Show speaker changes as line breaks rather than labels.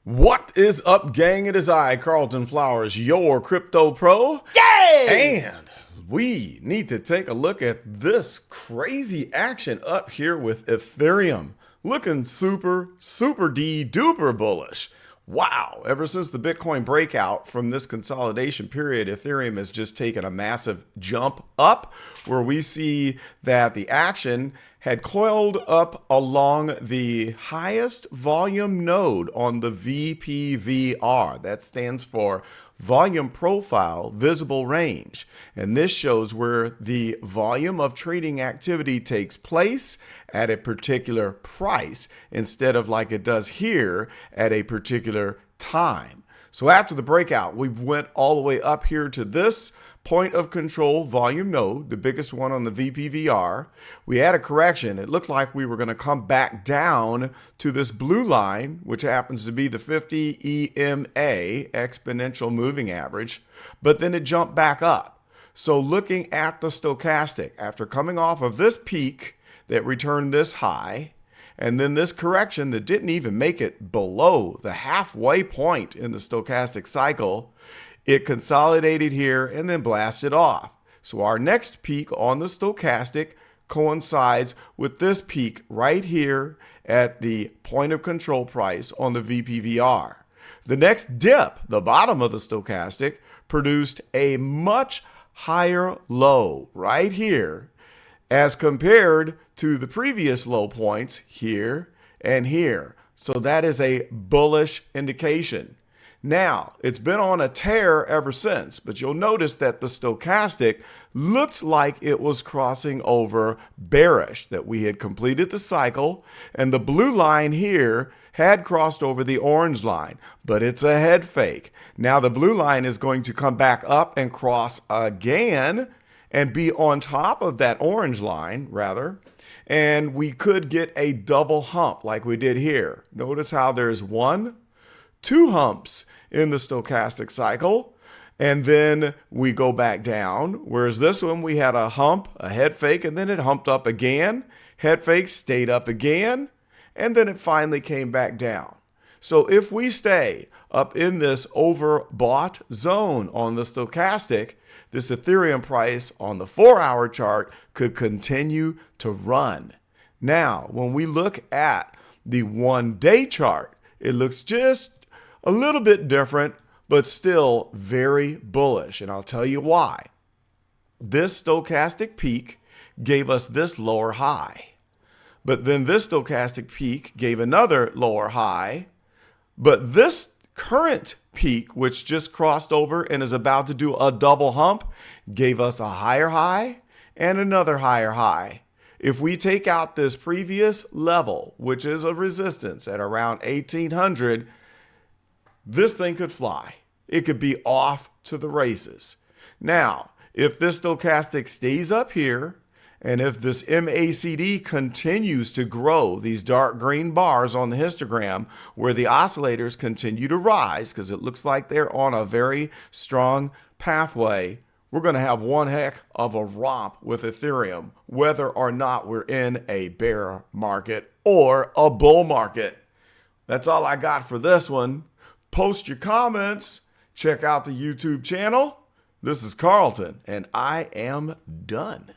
What is up, gang? It is I, Carlton Flowers, your crypto pro.
Yay!
And we need to take a look at this crazy action up here with Ethereum. Looking super duper bullish. Wow, ever since the Bitcoin breakout from this consolidation period, Ethereum has just taken a massive jump up, where we see that the action had coiled up along the highest volume node on the VPVR. That stands for Volume Profile Visible Range. And this shows where the volume of trading activity takes place at a particular price instead of like it does here at a particular time. So after the breakout, we went all the way up here to this point of control volume node, the biggest one on the VPVR. We had a correction. It looked like we were going to come back down to this blue line, which happens to be the 50 EMA, exponential moving average, but then it jumped back up. So looking at the stochastic, after coming off of this peak that returned this high, and then this correction that didn't even make it below the halfway point in the stochastic cycle, it consolidated here and then blasted off. So our next peak on the stochastic coincides with this peak right here at the point of control price on the VPVR. The next dip, the bottom of the stochastic, produced a much higher low right here as compared to the previous low points here and here. So that is a bullish indication. Now, it's been on a tear ever since, but you'll notice that the stochastic looks like it was crossing over bearish, that we had completed the cycle, and the blue line here had crossed over the orange line, but it's a head fake. Now the blue line is going to come back up and cross again and be on top of that orange line, rather, and we could get a double hump like we did here. Notice how there's two humps in the stochastic cycle, and then we go back down, whereas this one we had a hump, a head fake, and then it humped up again, head fake, stayed up again, and then it finally came back down. So if we stay up in this overbought zone on the stochastic, this Ethereum price on the 4-hour chart could continue to run. Now, when we look at the 1-day chart, it looks just a little bit different, but still very bullish. And I'll tell you why. This stochastic peak gave us this lower high. But then this stochastic peak gave another lower high. But this current peak, which just crossed over and is about to do a double hump, gave us a higher high and another higher high. If we take out this previous level, which is a resistance at around 1800, this thing could fly. It could be off to the races. Now, if this stochastic stays up here, and if this MACD continues to grow, these dark green bars on the histogram, where the oscillators continue to rise, because it looks like they're on a very strong pathway, we're going to have one heck of a romp with Ethereum, whether or not we're in a bear market or a bull market. That's all I got for this one. Post your comments. Check out the YouTube channel. This is Carlton, and I am done.